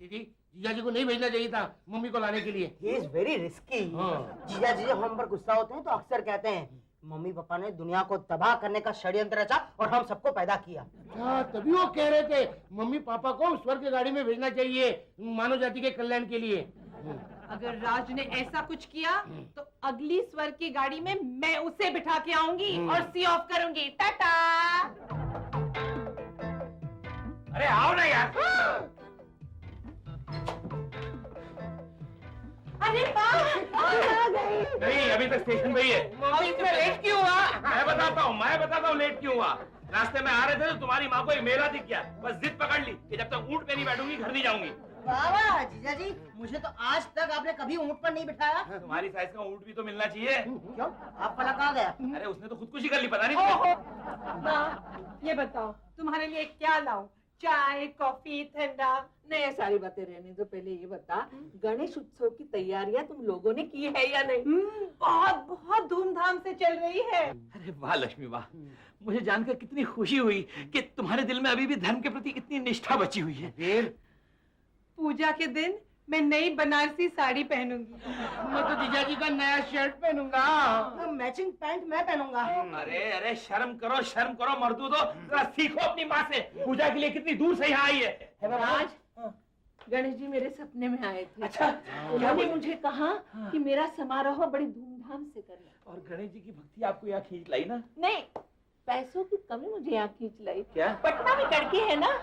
दीदी, जीजा जी को नहीं भेजना चाहिए था मम्मी को लाने के लिए। He is very risky. जीजा जी जब हम पर गुस्सा होते हैं तो अक्सर कहते हैं मम्मी पापा ने दुनिया को तबाह करने का षड्यंत्र रचा और हम सबको पैदा किया। अच्छा, तभी वो कह रहे थे मम्मी पापा को स्वर्ग की गाड़ी में भेजना चाहिए मानव जाति के कल्याण के लिए। अगर राज ने ऐसा कुछ किया तो अगली स्वर्ग की गाड़ी में मैं उसे बिठा के आऊंगी और सी ऑफ करूंगी। टाटा। अरे आओ ना यार। अरे नहीं, अभी तक स्टेशन पे ही है। मम्मी इतना लेट क्यों हुआ? मैं बताता हूँ लेट क्यों हुआ। रास्ते में आ रहे थे तो तुम्हारी माँ को एक मेला दिख गया, बस जिद पकड़ ली कि जब तक ऊँट पे नहीं बैठूंगी घर नहीं जाऊंगी। वाह जीजा जी, मुझे तो आज तक आपने कभी ऊँट पर नहीं बिठाया। तुम्हारी साइज का ऊँट भी तो मिलना चाहिए। क्यों, आप वाला कहाँ गया? अरे उसने तो खुदकुशी कर ली, पता नहीं। माँ, ये बताओ तुम्हारे लिए क्या लाऊं? चाय, कॉफी, ठंडा? नहीं, सारी बातें रहने दो। पहले ये बता, गणेश उत्सव की तैयारियां तुम लोगों ने की है या नहीं? बहुत बहुत धूमधाम से चल रही है। अरे वाह लक्ष्मी वाह, मुझे जानकर कितनी खुशी हुई कि तुम्हारे दिल में अभी भी धर्म के प्रति इतनी निष्ठा बची हुई है। पूजा के दिन मैं नई बनारसी साड़ी पहनूंगी। मैं तो जीजा जी का नया शर्ट पहनूंगा। मैचिंग पैंट मैं पहनूंगा। अरे शर्म करो मर्दूदो, जरा सीखो अपनी माँ से। पूजा के लिए कितनी दूर से यहाँ आई है। राज, गणेश जी मेरे सपने में आए थे। अच्छा, उन्होंने मुझे कहा कि मेरा समारोह बड़ी धूमधाम से करना। और गणेश जी की भक्ति आपको यहाँ खींच लाई ना? नहीं, पैसों की कमी मुझे यहाँ खींच लाई। क्या? पटना में लड़की है ना,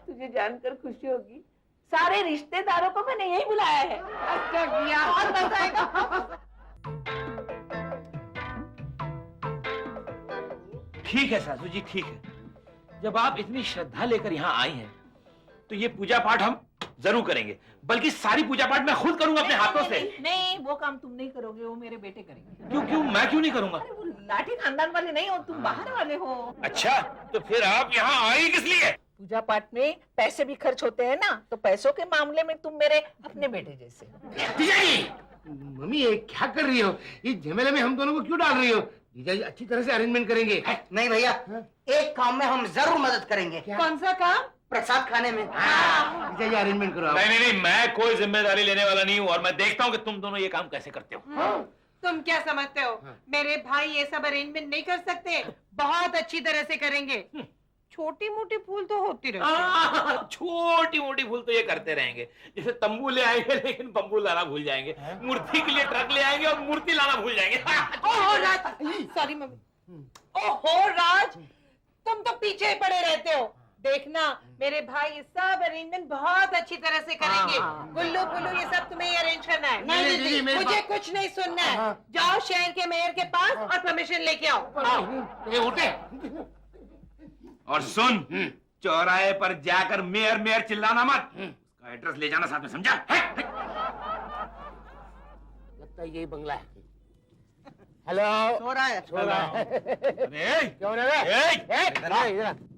तुझे जानकर खुशी होगी, सारे रिश्तेदारों को मैंने यही बुलाया है। अच्छा किया, और मजा आएगा। ठीक है सासू जी, ठीक है। जब आप इतनी श्रद्धा लेकर यहाँ आई हैं, तो ये पूजा पाठ हम जरूर करेंगे। बल्कि सारी पूजा पाठ मैं खुद करूंगा अपने हाथों से। नहीं, वो काम तुम नहीं करोगे, वो मेरे बेटे करेंगे। क्यों मैं क्यों नहीं करूंगा? अरे वो लाठी खानदान वाले नहीं हो, तुम बाहर वाले हो। अच्छा, तो फिर आप यहाँ आई किस लिए? पूजा पाठ में पैसे भी खर्च होते हैं ना, तो पैसों के मामले में तुम मेरे अपने बेटे जैसे। जीजा जी, मम्मी ये क्या कर रही हो? इस झमेले में हम दोनों को क्यों डाल रही हो? जीजा जी अच्छी तरह से अरेंजमेंट करेंगे। नहीं भैया, एक काम में हम जरूर मदद करेंगे। कौन सा काम? प्रसाद खाने में। जीजा जी अरेंजमेंट करो। नहीं, मैं कोई जिम्मेदारी लेने वाला नहीं हूँ, और मैं देखता हूँ कि तुम दोनों ये काम कैसे करते हो। तुम क्या समझते हो मेरे भाई ये सब अरेंजमेंट नहीं कर सकते? बहुत अच्छी तरह से करेंगे। छोटी मोटी भूल तो होती रहती। छोटी मोटी भूल तो ये करते रहेंगे। जैसे तंबू ले आएंगे लेकिन बम्बू लाना भूल जाएंगे, मूर्ति के लिए ट्रक ले आएंगे और मूर्ति लाना भूल जाएंगे। ओहो राज, सॉरी मम्मी। ओहो राज, तुम तो पीछे ही पड़े रहते हो। देखना, मेरे भाई ये सब अरेंजमेंट बहुत अच्छी तरह से करेंगे। गुल्लू पुल्लू ये सब तुम्हें अरेंज करना है। नहीं दीदी, मुझे कुछ नहीं सुनना है। जाओ शहर के मेयर के पास और परमिशन लेके आओ। ये उठे। और सुन, चौराहे पर जाकर मेयर चिल्लाना मत। उसका एड्रेस ले जाना साथ में, समझा? लगता है यही बंगला है। हेलो, सो रहा है। क्यों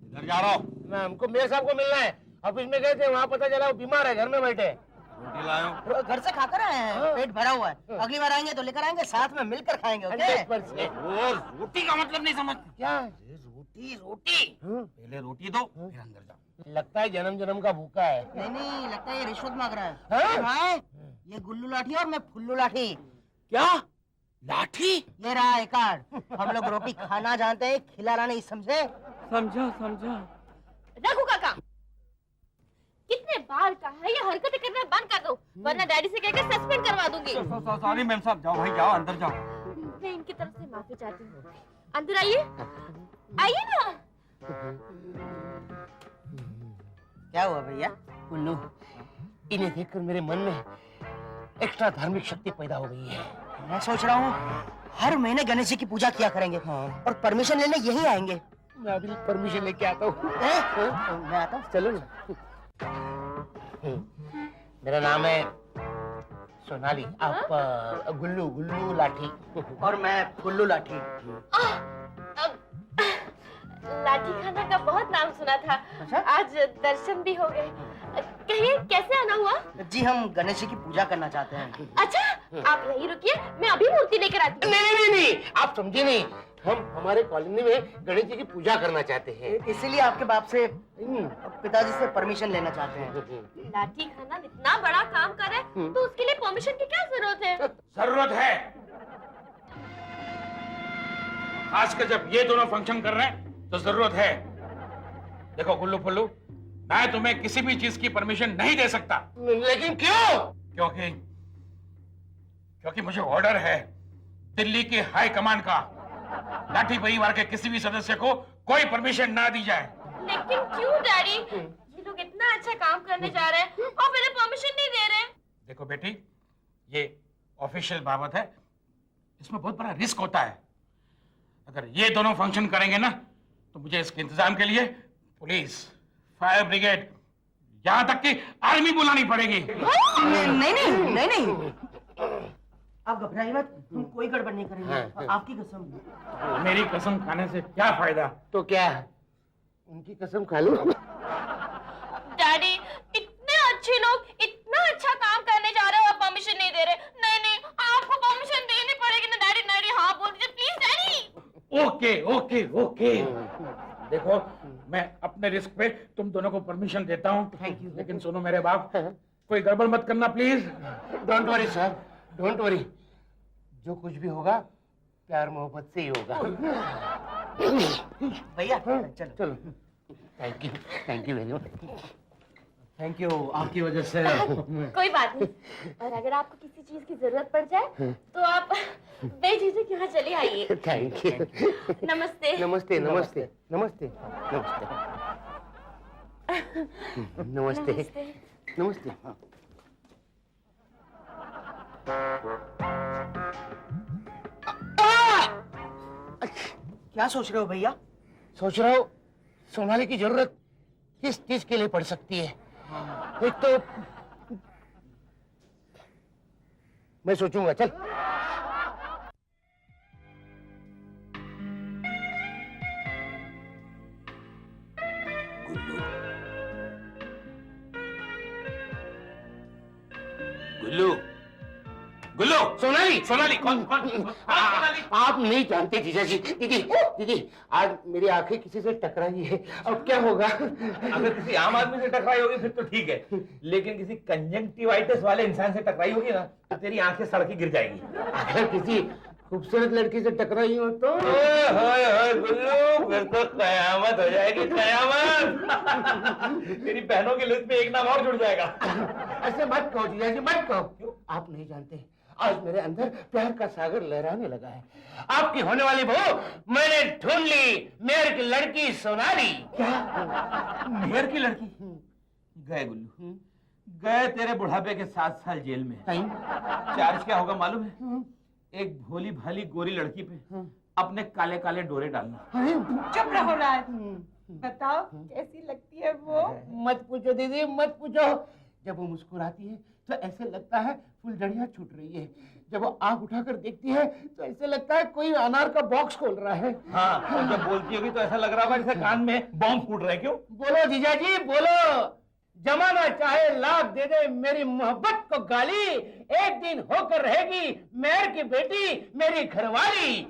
इधर जा रहा हूँ। हमको मेयर साहब को मिलना है। ऑफिस में गए थे, वहाँ पता चला वो बीमार है, घर में बैठे। रोटी लाया घर से खाकर आए हैं, पेट भरा हुआ है। अगली बार आएंगे तो लेकर आएंगे, साथ में मिलकर खाएंगे। ओके? वो रोटी का मतलब नहीं समझते क्या? रोटी पहले रोटी दो, फिर अंदर जाओ। लगता है जन्म जन्म का भूखा है। नहीं, लगता है ये रिश्वत मांग रहा है। हाँ? भाई, ये गुल्लू लाठी और मैं फुल्लू लाठी। क्या लाठी? ये रहा आई कार्ड। हम लोग रोटी खाना जानते हैं, खिलाना नहीं, समझे? समझा। रघु काका, कितने बार कहा है ये हरकतें करना बंद कर दो, वरना डैडी से कहकर सस्पेंड करवा दूंगी। सॉरी मैम साहब, जाओ भाई जाओ, अंदर जाओ। मैं इनकी तरफ से माफी चाहती हूँ। अंदर आइए, आइए ना। क्या हुआ भैया? कुल्लू, इन्हें देखकर मेरे मन में एक्स्ट्रा धार्मिक शक्ति पैदा हो गई है। मैं सोच रहा हूँ हर महीने गणेश जी की पूजा किया करेंगे। और परमिशन लेने यही आएंगे। मैं अभी परमिशन लेके आता हूँ। मैं आता हूँ। चलो ना। मेरा नाम है सोनाली, आप गुल्लू लाठी। और मैं फुल्लू लाठी। लाठी खाना का बहुत नाम सुना था। अच्छा? आज दर्शन भी हो गए। कहिए कैसे आना हुआ? जी, हम गणेश जी की पूजा करना चाहते हैं। अच्छा, आप यहीं रुकिए, मैं अभी मूर्ति लेकर आती हूँ। नहीं, आप समझे नहीं। हम हमारे कॉलोनी में गणेश जी की पूजा करना चाहते हैं। इसीलिए आपके बाप से पिताजी से परमिशन लेना चाहते हैं। लाठी खाना इतना बड़ा काम कर रहा है तो उसके लिए परमिशन की क्या जरूरत है? जरूरत है, खासकर जब ये दोनों फंक्शन कर रहे हैं तो जरूरत है। देखो गुल्लू फुल्लू, मैं तुम्हें किसी भी चीज की परमिशन नहीं दे सकता। लेकिन क्यों? क्योंकि मुझे ऑर्डर है दिल्ली के हाई कमांड का, लाठी परिवार के किसी भी सदस्य को कोई परमिशन ना दी जाए। लेकिन क्यों डैडी? ये लोग इतना अच्छा काम करने जा रहे हैं और फिर परमिशन नहीं दे रहे। देखो बेटी, ये ऑफिशियल बाबत है, इसमें बहुत बड़ा रिस्क होता है। अगर ये दोनों फंक्शन करेंगे ना तो मुझे इसके इंतजाम के लिए पुलिस, फायर ब्रिगेड, यहां तक कि आर्मी बुलानी पड़ेगी। नहीं, आप घबराइए मत, हम कोई गड़बड़ नहीं करेंगे। आपकी कसम। मेरी कसम खाने से क्या फायदा? तो क्या उनकी कसम खा लो? डैडी, इतने अच्छे लोग इतना अच्छा काम करने जा रहे हो, आप परमिशन नहीं दे रहे। नहीं, आपको परमिशन देनी पड़ेगी ना डैडी। हाँ बोल दीजिए प्लीज डैडी। ओके। देखो, मैं अपने रिस्क पे तुम दोनों को परमिशन देता हूँ, लेकिन सुनो मेरे बाप, कोई गड़बड़ मत करना please. Don't worry sir, don't worry. जो कुछ भी होगा प्यार मोहब्बत से ही होगा। भैया चलो। Thank you very much. Thank you, आपकी वजह से। कोई बात नहीं, और अगर आपको किसी चीज की जरूरत पड़ जाए तो आप बेझिझक यहाँ चले आइए। Thank you. नमस्ते। नमस्ते नमस्ते नमस्ते नमस्ते नमस्ते नमस्ते। क्या सोच रहे हो भैया? सोच रहा हूँ सोनाली की जरूरत किस चीज के लिए पड़ सकती है। एक तो मैं सोचूंगा, चल। गुल्लू, सोनाली कौन? आप नहीं जानते जीजा जी। दीदी आज मेरी आंखें किसी से टकराई है, अब क्या होगा? अगर किसी आम आदमी से टकराई होगी फिर तो ठीक है, लेकिन किसी कंजंक्टिवाइटिस वाले इंसान से टकराई होगी ना तो तेरी आंखें सड़की गिर जाएगी। अगर किसी खूबसूरत लड़की से टकराई हो तो गुल्लू, फिर तो कयामत हो जाएगी, कयामत। तेरी बहनों की लिस्ट में एक नाम और जुड़ जाएगा। ऐसे मत कहो जीजा जी, मत कहो। क्यों? आप नहीं जानते, आज मेरे अंदर प्यार का सागर लहराने लगा है। आपकी होने वाली बहू मैंने ढूंढ ली, मेयर की लड़की सोनाली। क्या? मेयर की लड़की? गए गुल्लू, गए तेरे बुढ़ापे के 7 साल जेल में। चार्ज क्या होगा मालूम है? एक भोली भाली गोरी लड़की पे अपने काले काले डोरे डालना। चुप रहो राज, बताओ कैसी लगती है वो? मत पूछो दीदी, मत पूछो। जब वो मुस्कुराती है तो ऐसे लगता है फुलझड़ियां छूट रही है। जब वो आंख उठाकर देखती है तो ऐसे लगता है कोई अनार का बॉक्स खोल रहा है। हाँ, और जब बोलती होगी तो ऐसा लग रहा होगा जैसे कान में बॉम्ब फूट रहे। क्यों? बोलो जीजा जी, बोलो। जमाना चाहे लाख दे दे मेरी मोहब्बत को गाली, एक दिन होकर रहेगी मेयर की बेटी मेरी घरवाली।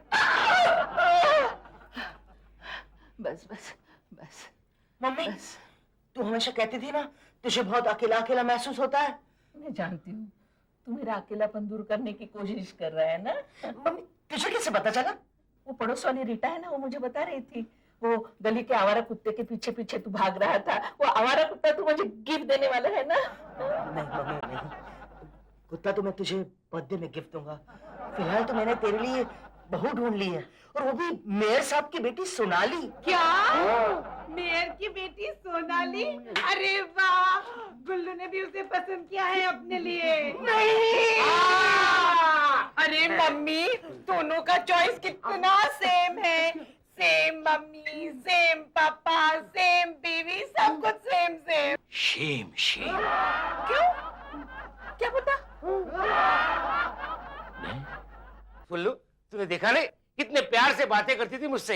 बस। मम्मी, तू हमेशा कहती थी ना तुझे बहुत अकेला अकेला महसूस होता है। मैं जानती हूँ तू मेरा अकेलापन दूर करने की कोशिश कर रहा है ना। मम्मी, तुझे कैसे पता चला? वो पड़ोस वाली रीटा है ना, वो मुझे बता रही थी। वो गली के आवारा कुत्ते के पीछे पीछे तू भाग रहा था। वो आवारा कुत्ता तू मुझे गिफ्ट देने वाला है ना? नहीं मम्मी, नहीं। कुत्ता तो मैं तुझे बर्थडे में गिफ्ट दूंगा। फिलहाल तो मैंने तेरे लिए बहू ढूंढ ली है, और वो भी मेयर साहब की बेटी सोनाली। क्या? मेयर की बेटी सोनाली? अरे वाह, गुल्लू ने भी उसे पसंद किया है अपने लिए। नहीं। अरे मम्मी, दोनों का चॉइस कितना सेम है। सेम मम्मी, सेम पापा, सेम बीवी, सब कुछ सेम। शेम। क्यों? क्या पता? फुल्लू, तूने देखा नहीं कितने प्यार से बातें करती थी मुझसे।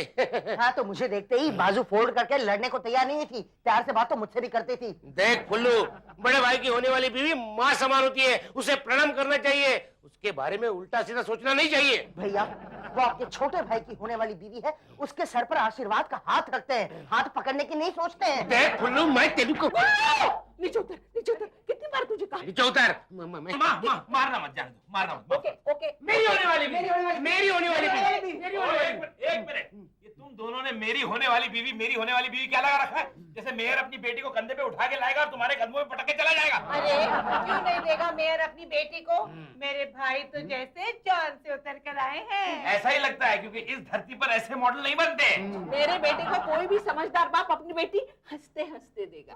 हाँ, तो मुझे देखते ही बाजू फोल्ड करके लड़ने को तैयार नहीं थी, प्यार से बात तो मुझसे भी करती थी। देख फुल्लू, बड़े भाई की होने वाली बीवी माँ समान होती है, उसे प्रणाम करना चाहिए, उसके बारे में उल्टा सीधा सोचना नहीं चाहिए। भैया, वो आपके छोटे भाई की होने वाली बीवी है, उसके सर पर आशीर्वाद का हाथ रखते हैं, हाथ पकड़ने की नहीं सोचते हैं। देख फुल्लू, मैं तेरी को नीचे उतर, कितनी बार तुझे कहा? नीचे उतर। मारना मत, जाने दो, मारना मत। ओके ओके, मेरी होने वाली बीवी, मेरी होने वाली बीवी, मेरी होने वाली बीवी। एक मिनट, ये तुम दोनों ने मेरी होने वाली बीवी क्या लगा रखा है? जैसे मेयर अपनी बेटी को कंधे पे उठा के लाएगा और तुम्हारे कदमों में पटक के चला जाएगा। अरे क्यों नहीं देगा मेयर अपनी बेटी को? मेरे भाई तो जैसे चांद से उतर कर आए हैं। ऐसा ही लगता है, क्योंकि इस धरती पर ऐसे मॉडल नहीं बनते। मेरे बेटे को कोई भी समझदार बाप अपनी बेटी हंसते हंसते देगा।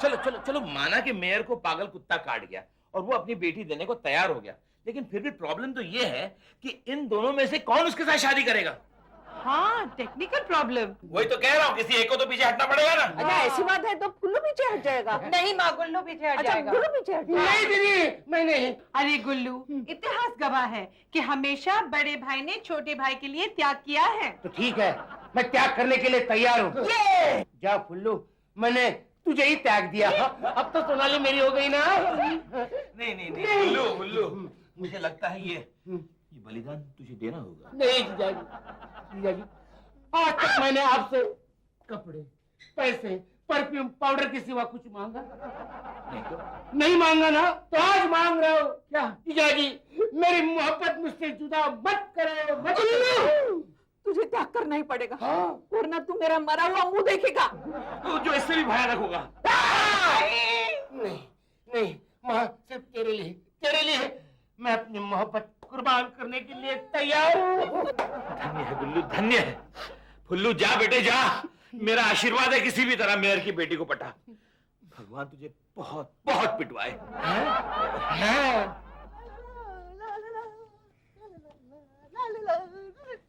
चलो चलो चलो, माना कि मेयर को पागल कुत्ता काट गया और वो अपनी बेटी देने को तैयार हो गया, लेकिन फिर भी प्रॉब्लम तो ये है कि इन दोनों में से कौन उसके साथ शादी करेगा? हाँ, टेक्निकल प्रॉब्लम। वही तो कह रहा हूँ, किसी एक को तो पीछे हटना पड़ेगा ना। अच्छा, ऐसी बात है तो फुल्लू पीछे हट जाएगा। नहीं माँ, गुल्लू पीछे हट अच्छा, जाएगा। गुल्लू पीछे हट जाएगा। नहीं दीदी, मैं नहीं। अरे गुल्लू, इतिहास गवाह है कि हमेशा बड़े भाई ने छोटे भाई के लिए त्याग किया है। तो ठीक है, मैं त्याग करने के लिए तैयार हूँ। जा फुल्लू, मैंने तुझे ही त्याग दिया, अब तो सोनाली मेरी हो गई ना। नहीं नहीं नहीं, गुल्लू गुल्लू, मुझे लगता है ये बलिदान तुझे देना होगा। नहीं जीजाजी, आज तक मैंने आपसे कपड़े, पैसे, परफ्यूम, पाउडर के सिवा कुछ मांगा नहीं तो? नहीं मांगा ना, तो आज मांग रहे हो क्या? जीजाजी, मेरी मोहब्बत मुझसे जुदा मत करो, मत करो। तुझे त्याग करना ही पड़ेगा, हाँ। वरना तू मेरा मरा हुआ मुंह देखेगा। तो जो इससे भी भयानक होगा। नहीं नहीं माँ, सिर्फ तेरे लिए मैं अपनी मोहब्बत कुर्बान करने के लिए तैयार हूँ। धन्य है गुल्लू, धन्य है। फुल्लू जा बेटे जा, मेरा आशीर्वाद है किसी भी तरह मेयर की बेटी को पटा। भगवान तुझे बहुत बहुत पिटवाए।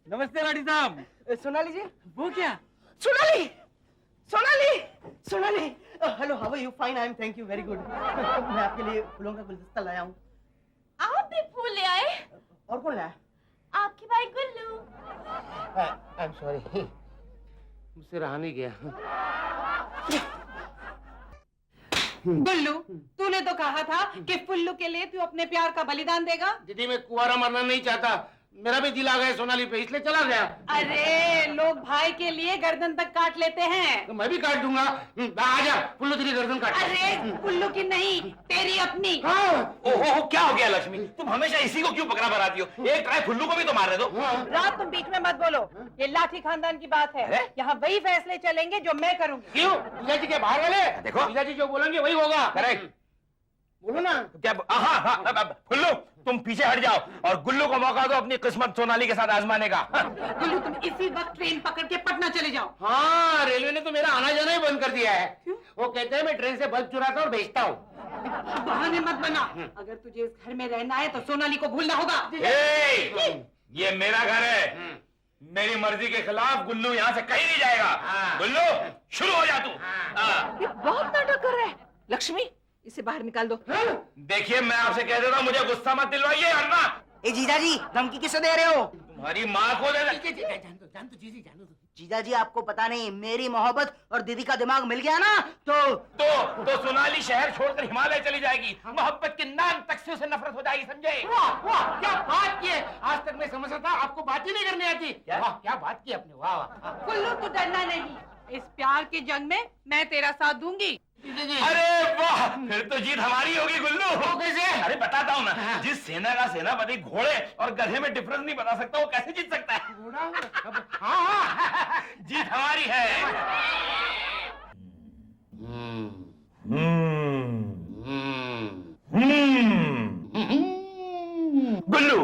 नमस्ते राठी साहब। सोनाली जी, वो क्या? Sonali, hello, how are you? Fine, I am, thank you, very good. मैं आपके लिए फूलों का गुलदस्ता लाया हूँ। आप भी फूल ले आए? और कौन लाया? आपकी भाई गुल्लू। आई एम सॉरी, मुझसे रहा नहीं गया। गुल्लू, तूने तो कहा था कि फुल्लू के लिए तू अपने प्यार का बलिदान देगा। दीदी, मैं कुंवारा मरना नहीं चाहता, मेरा भी दिल आ गया सोनाली पे, इसलिए चला गया। अरे लोग भाई के लिए गर्दन तक काट लेते हैं। तो मैं भी काट दूंगा। आजा फुल्लू, तेरी गर्दन काट। अरे फुल्लू की नहीं, तेरी अपनी। हाँ। ओहो, क्या हो गया लक्ष्मी? तुम हमेशा इसी को क्यों पकड़ा बनाती हो? एक ट्राई फुल्लू को भी तो मारने दो। रात, तुम बीच में मत बोलो, ये लाठी खानदान की बात है। अरे? यहाँ वही फैसले चलेंगे जो मैं करूंगी। क्यों? जीजाजी के बाहर वाले? देखो। जीजाजी जो बोलेंगे वही होगा। करेक्ट। बोलो ना। क्या? हाँ हाँ, अब फुल्लू तुम पीछे हट जाओ और गुल्लू को मौका दो अपनी किस्मत सोनाली के साथ आजमाने का। गुल्लू, तुम इसी वक्त ट्रेन पकड़ के पटना चले जाओ। हाँ, रेलवे ने तो मेरा आना जाना ही बंद कर दिया है। वो कहते हैं मैं ट्रेन से बल्ब चुराता और बेचता हूँ। बहाने मत बना, अगर तुझे इस घर में रहना है तो सोनाली को भूलना होगा। ये मेरा घर है, मेरी मर्जी के खिलाफ गुल्लू यहाँ से कहीं नहीं जाएगा। गुल्लू, शुरू हो जा तू। ये बहुत नाटक कर रहा है। लक्ष्मी, इसे बाहर निकाल दो। देखिए, मैं आपसे कह देता हूँ, मुझे गुस्सा मत दिलवाइए, वरना ए जीजाजी, धमकी किसे दे रहे हो? तुम्हारी माँ को दे। जान तो जीजी, जानो तो। जीजाजी, आपको पता नहीं, मेरी मोहब्बत और दीदी का दिमाग मिल गया ना तो सोनाली शहर छोड़कर हिमालय चली जाएगी। मोहब्बत के नाम तक से उसे नफरत हो जाएगी, समझे? वाह वाह, क्या बात की है। आज तक मैं समझता था आपको बात ही नहीं करनी आती। वाह, क्या बात की आपने। वाह वाह। गुल्लू, तू डरना नहीं, इस प्यार के जंग में मैं तेरा साथ दूंगी। अरे वाह, फिर तो जीत हमारी होगी गुल्लू। वो कैसे? अरे बताता हूँ ना, जिस सेना का सेनापति घोड़े और गधे में डिफरेंस नहीं बता सकता, वो कैसे जीत सकता है? हाँ, जीत हमारी है। गुल्लू,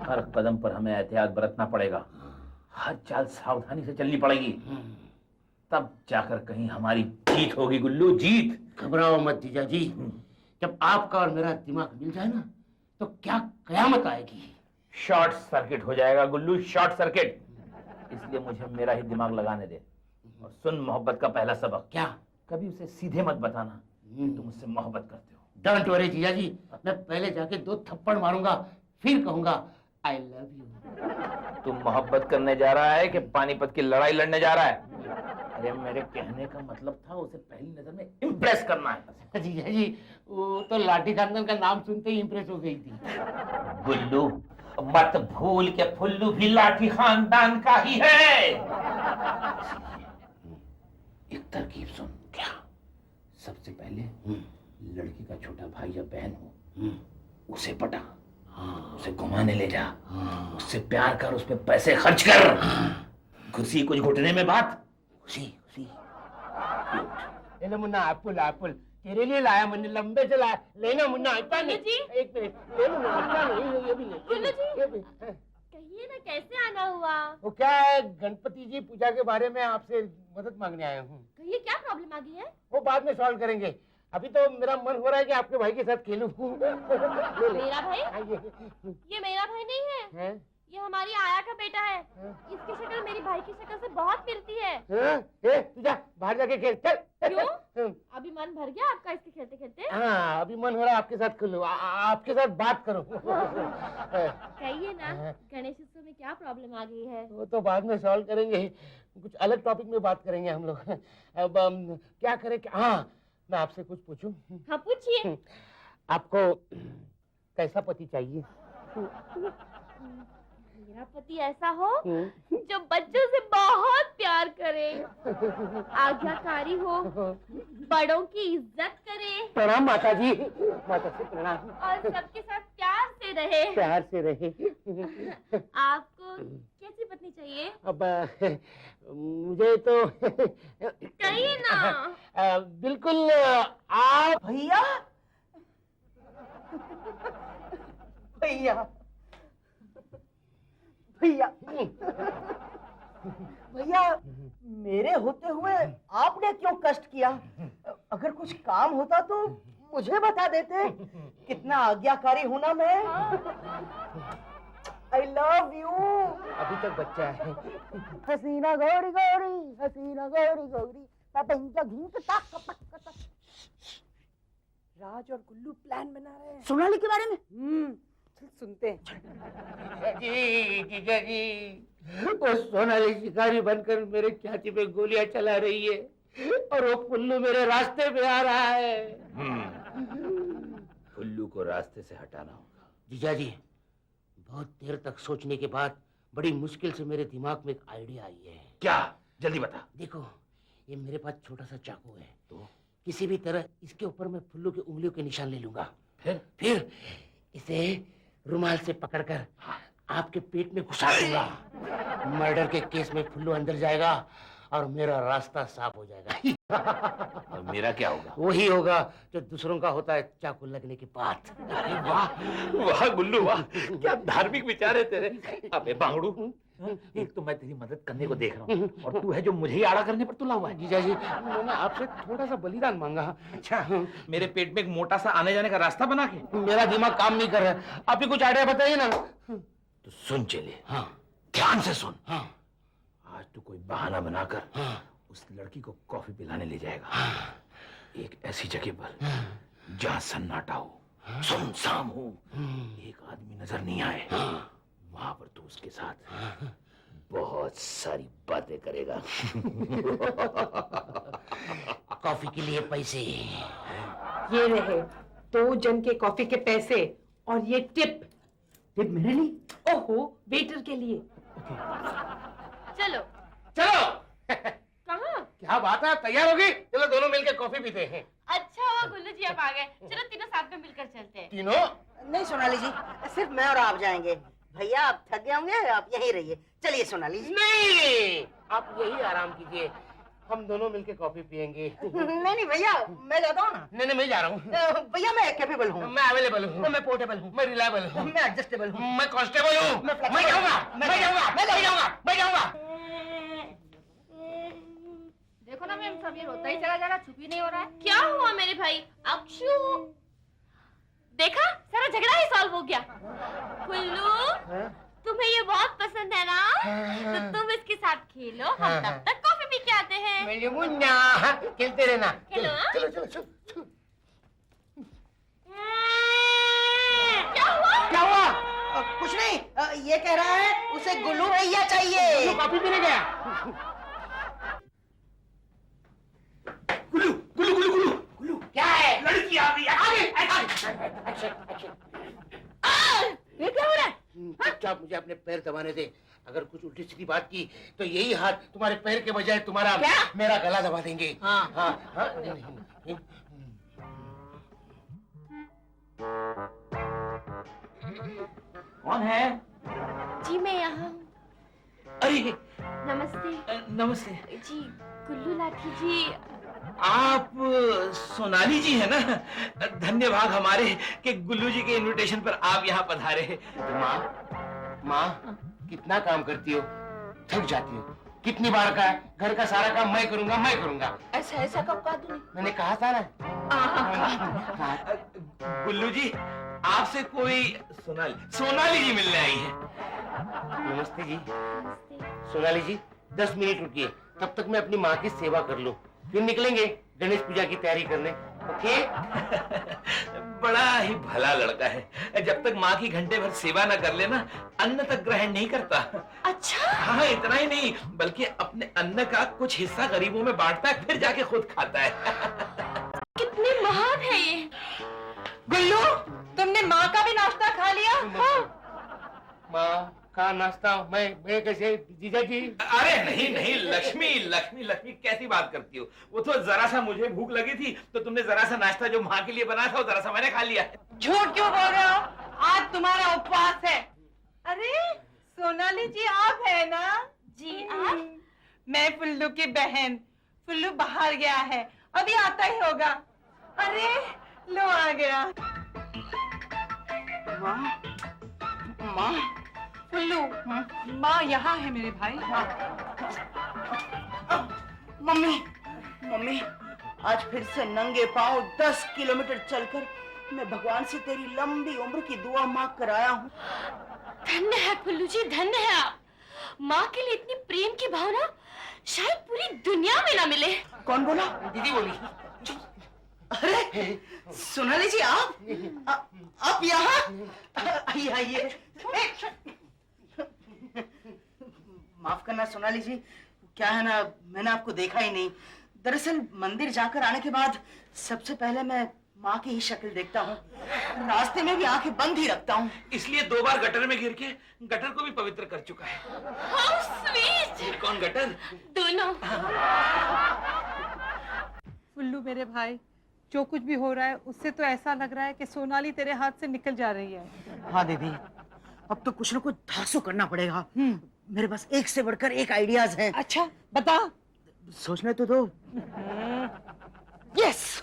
हर कदम पर हमें एहतियात बरतना पड़ेगा, हर चाल सावधानी से चलनी पड़ेगी, तब जाकर कहीं हमारी जीत होगी गुल्लू, जीत। घबराओ मत जीजाजी, जब आपका और मेरा दिमाग मिल जाए ना तो क्या कयामत आएगी। शॉर्ट सर्किट हो जाएगा गुल्लू, शॉर्ट सर्किट। इसलिए मुझे मेरा ही दिमाग लगाने दे और सुन मोहब्बत का पहला सबक। क्या? कभी उसे सीधे मत बताना कि तुम उससे मोहब्बत करते हो। डोंट वरी जीजाजी, मैं पहले जाके 2 थप्पड़ मारूंगा, फिर कहूंगा आई लव यू। तू मोहब्बत करने जा रहा है कि पानीपत की लड़ाई लड़ने जा रहा है? अरे मेरे कहने का मतलब था उसे पहली नजर में इम्प्रेस करना है। जीजा जी, वो तो लाठी खानदान का नाम सुनते ही इम्प्रेस हो गई थी। गुल्लू, मत भूल के फुल्लू भी लाठी खानदान का ही है। एक तरकीब सुन। क्या? सबसे पहले लड़की का छोटा भाई या बहन हो, उसे पटा, उसे घुमाने ले जा, उससे प्यार कर, उस पर पैसे खर्च कर। खुशी कुछ घुटने में बात, खुशी खुशी। ले लो मुन्ना, एप्पल एप्पल तेरे लिए लाया मैंने, लंबे से लाया। लेना मुन्ना, अच्छा नहीं। जी? एक मिनट, ले लो ना, अच्छा नहीं, ये भी ले। गुल्लू जी? ये भी, हाँ। कहिए ना कैसे आना हुआ? वो क्या है, गणपति जी पूजा के बारे में आपसे मदद मांगने आया हूँ। कहिए क्या प्रॉब्लम आ गई है? वो बाद में सॉल्व करेंगे, अभी तो मेरा मन हो रहा है कि आपके भाई के साथ खेलूं। मेरा भाई? आइए। ये मेरा भाई नहीं है, हैं? ये हमारी आया का बेटा है। हाँ? इसकी शक्ल मेरी भाई की शक्ल से बहुत मिलती है। हाँ? ए, तू जा बाहर जाके खेल, चल। क्यों? हाँ। अभी मन भर गया आपका इसके खेलते खेलते? हाँ, अभी मन हो रहा है आपके साथ खेलूं, आपके साथ बात करूं। कहिए ना, हाँ। गणेश उत्सव में क्या प्रॉब्लम आ गई है? वो तो बाद में सॉल्व करेंगे, कुछ अलग टॉपिक में बात करेंगे हम लोग। अब क्या करें, हाँ मैं आपसे कुछ पूछूं? हाँ पूछिए। आपको कैसा पति चाहिए? मेरा पति ऐसा हो जो बच्चों से बहुत प्यार करे, आज्ञाकारी हो, बड़ों की इज्जत करे प्रणाम माता जी, माता से प्रणाम। और सबके साथ प्यार से रहे। प्यार से रहे। आपको कैसी पत्नी चाहिए? अब मुझे तो कहिए ना। बिल्कुल आप। भैया भैया भैया भैया, मेरे होते हुए आपने क्यों कष्ट किया? अगर कुछ काम होता तो मुझे बता देते। कितना आज्ञाकारी हूं ना मैं। I love you. अभी तक बच्चा है। हसीना गौरी गौरी, हसीना गौरी गौरी, राज और गुल्लू प्लान बना रहे हैं। सोनाली के बारे में। चल सुनते हैं। जीजा जी, वो सोनाली शिकारी बनकर मेरे छाती पे गोलियां चला रही है और वो पुल्लू मेरे रास्ते पे आ रहा है। फुल्लू को रास्ते से हटाना होगा। जीजा जी, बहुत देर तक सोचने के बाद बड़ी मुश्किल से मेरे दिमाग में एक आइडिया आई है। क्या? जल्दी बता। देखो, ये मेरे पास छोटा सा चाकू है, तो किसी भी तरह इसके ऊपर मैं फुल्लू की उंगलियों के निशान ले लूंगा। फिर इसे रुमाल से पकड़कर आपके पेट में घुसा दूंगा। मर्डर के केस में फुल्लू अंदर जाएगा और मेरा रास्ता साफ हो जाएगा। और मेरा क्या होगा? वही होगा जो दूसरों का होता है चाकू लगने के बाद। वाह वाह गुल्लू वाह, क्या धार्मिक विचार है तेरे। अबे बांगड़ू, एक तो मैं तेरी मदद करने को देख रहा हूँ और तू है जो मुझे ही आड़ा करने पर तुला हुआ है। जीजा जी, मैंने आपसे थोड़ा सा बलिदान मांगा। अच्छा, मेरे पेट में एक मोटा सा आने जाने का रास्ता बना के? मेरा दिमाग काम नहीं कर रहा है, आप ही कुछ आइडिया बताइए ना। तो सुन चले, हाँ ध्यान से सुन। हाँ आज तू कोई बहाना बनाकर हाँ उस लड़की को कॉफी पिलाने ले जाएगा। एक ऐसी जगह पर जहाँ सन्नाटा हो, सुनसान हो, एक आदमी नजर नहीं आए। वहां पर तू उसके साथ बहुत सारी बातें करेगा। कॉफी के लिए पैसे। ये रहे 2 जन के कॉफी के पैसे और ये टिप। टिप मेरे लिए? ओहो, वेटर के लिए। चलो। चलो। कहाँ? क्या बात है, तैयार होगी? चलो दोनों मिलकर कॉफी पीते हैं। अच्छा हुआ गुल्लू जी आप आ गए। चलो तीनों साथ में मिलकर चलते हैं। तीनों? नहीं सोनाली जी, सिर्फ मैं और आप जाएंगे। भैया आप थक गए होंगे, आप यहीं रहिए। चलिए सोनाली जी। नहीं, आप यही आराम कीजिए, हम दोनों मिलकर कॉफी पियेंगे। नहीं भैया, मैं जाता हूँ ना। नहीं मैं जा रहा हूँ। भैया मैं कैपेबल हूँ, मैं अवेलेबल हूँ, मैं पोर्टेबल हूँ, मैं रिलायबल हूँ, मैं एडजस्टेबल हूँ, मैं कांस्टेबल हूँ, मैं मैं जाऊंगा, मैं जाऊंगा, मैं जाऊंगा, मैं जाऊंगा। देखो ना मैम, सब ये रोता ही चला जा रहा, चुप ही नहीं हो रहा है। क्या हुआ मेरे भाई? अक्षु, देखा सारा झगड़ा ही सॉल्व हो गया। गुल्लू, तुम्हें ये बहुत पसंद है ना, तो तुम इसके साथ खेलो, हम तब तक कॉफी पी के आते हैं। मेरी मुन्ना, खेलते रहना। खेलो, हाँ? चलो चलो चलो। क्या हुआ? क्या हुआ? कुछ नहीं, ये कह रहा है उसे गुल्लू भैया चाहिए। कॉफी पीने गया। गुल्लू गुल्लू गुल्लू गुल्लू गुल्लू क्या है? लड़की आ गई, आगे ये क्या हो रहा है? चुपचाप मुझे अपने पैर दबाने दे। अगर कुछ उल्टी सीधी बात की तो यही हाथ तुम्हारे पैर के बजाय तुम्हारा मेरा गला दबा देंगे। हाँ हाँ हाँ। नहीं। कौन है? जी मैं यहाँ हूँ। अरे नमस्ते नमस्ते। जी, गुल्लू लाठी जी। आप सोनाली जी है ना? धन्य भाग हमारे कि गुल्लू जी के इनविटेशन पर आप यहाँ पधारे। माँ कितना काम करती हो, थक जाती हो। कितनी बार कहा घर का सारा काम मैं करूँगा। ऐसा कब कहा तूने? मैंने कहा था ना। गुल्लू जी आपसे कोई सोनाली जी मिलने आई है। नमस्ते जी। नमस्ते। सोनाली जी 10 मिनट रुकिए, तब तक मैं अपनी माँ की सेवा कर लूं, फिर निकलेंगे गणेश पूजा की तैयारी करने। ओके? बड़ा ही भला लड़का है, जब तक माँ की घंटे भर सेवा न कर लेना अन्न तक ग्रहण नहीं करता। अच्छा? हाँ, इतना ही नहीं बल्कि अपने अन्न का कुछ हिस्सा गरीबों में बांटता है, फिर जाके खुद खाता है। कितने महान है ये। गुल्लू, तुमने माँ का भी नाश्ता खा लिया? माँ का नाश्ता मैं कैसे जीजा जी? अरे नहीं लक्ष्मी लक्ष्मी लक्ष्मी कैसी बात करती हो? वो तो जरा सा मुझे भूख लगी थी तो तुमने जरा सा नाश्ता जो माँ के लिए बनाया था वो जरा सा मैंने खा लिया। झूठ क्यों बोल रहे हो? आज तुम्हारा उपवास है। अरे सोनाली जी आप है ना? जी आप? मैं फुल्लू की बहन। फुल्लू बाहर गया है, अभी आता ही होगा। अरे लो आ गया। माँ फुल्लू, माँ यहाँ है मेरे भाई। मम्मी आज फिर से नंगे पांव 10 किलोमीटर चलकर मैं भगवान से तेरी लंबी उम्र की दुआ मांग कर आया हूँ। धन्य है फुल्लू जी, धन्य है आप। माँ के लिए इतनी प्रेम की भावना शायद पूरी दुनिया में ना मिले। कौन बोला? दीदी बोली। अरे सोनाली जी आप यहाँ? आइए। माफ करना सोनाली जी, क्या है ना मैंने आपको देखा ही नहीं। दरअसल मंदिर जाकर आने के बाद सबसे पहले मैं माँ की ही शक्ल देखता हूँ, रास्ते में भी आंखें बंद ही रखता हूँ। इसलिए 2 बार गटर में गिर के गटर को भी पवित्र कर चुका है। How sweet! कौन गटर? दोनों। फुल्लू मेरे भाई, जो कुछ भी हो रहा है उससे तो ऐसा लग रहा है कि सोनाली तेरे हाथ से निकल जा रही है। हाँ दीदी, अब तो कुछ न कुछ धांसू करना पड़ेगा। मेरे पास एक से बढ़कर एक आइडियाज हैं। अच्छा बता। सोचने तो दो। यस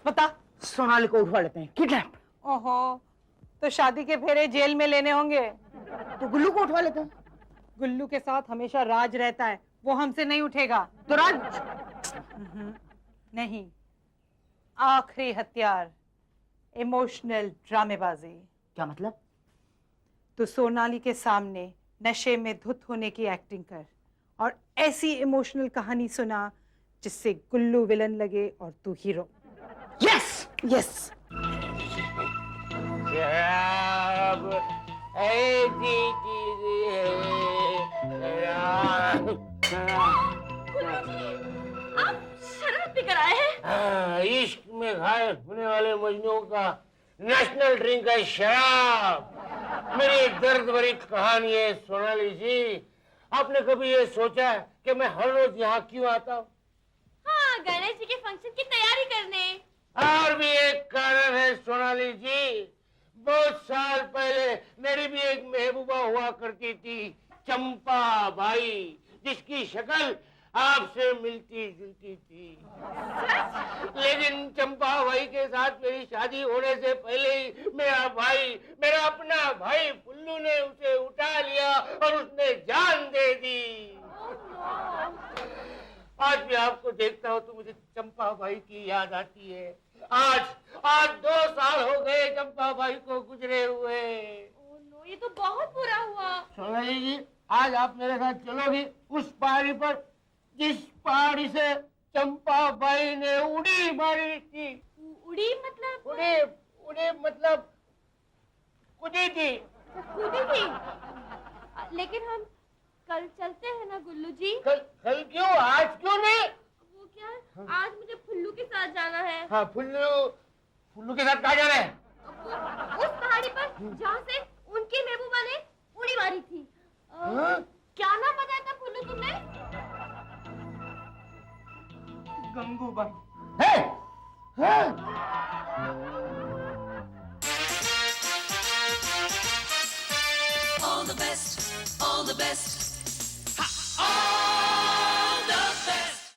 बता। सोनाली को उठवा लेते हैं, किडनैप। ओहो, तो शादी के फेरे जेल में लेने होंगे। तो गुल्लू को उठवा लेते हैं। गुल्लू के साथ हमेशा राज रहता है, वो हमसे नहीं उठेगा। तो राज नहीं, आखिरी हथियार इमोशनल ड्रामेबाजी। क्या मतलब? तो सोनाली के सामने नशे में धुत होने की एक्टिंग कर और ऐसी इमोशनल कहानी सुना जिससे गुल्लू विलन लगे और तू हीरो। यस। आप शराब पी कर आए हैं? इश्क में घायल होने वाले मजनू का नेशनल ड्रिंक है शराब। मेरी दर्द भरी कहानी है सोनाली जी। आपने कभी ये सोचा कि मैं हर रोज यहाँ क्यों आता हूँ? हाँ, गणेश जी के फंक्शन की तैयारी करने। और भी एक कारण है सोनाली जी। बहुत साल पहले मेरी भी एक महबूबा हुआ करती थी, चंपा बाई, जिसकी शक्ल आपसे मिलती जुलती थी। लेकिन चंपा बाई के साथ मेरी शादी होने से पहले ही मेरा अपना भाई पुल्लू ने उसे उठा लिया और उसने जान दे दी। आज भी आपको देखता हूँ तो मुझे चंपा बाई की याद आती है। आज 2 साल हो गए चंपा बाई को गुजरे हुए। ओह नो, ये तो बहुत बुरा हुआ। सोनाली जी, आज आप मेरे साथ चलोगी उस पहाड़ी पर जिस पहाड़ी से चंपा बाई ने उड़ी मारी थी। उड़ी मतलब? उड़ी मतलब कूदी थी। कूदी थी। लेकिन हम कल चलते हैं ना गुल्लू जी? कल क्यों, आज क्यों नहीं? वो क्या, आज मुझे फुल्लू के साथ जाना है। हाँ, फुल्लू के साथ कहाँ जाना है? उस पहाड़ी पर जहाँ से उनकी महबूबा ने उड़ी मारी थी। क्या नाम बताया था फुल्लू तुमने? गंगूबाई। है? हाँ? All the best, all the best.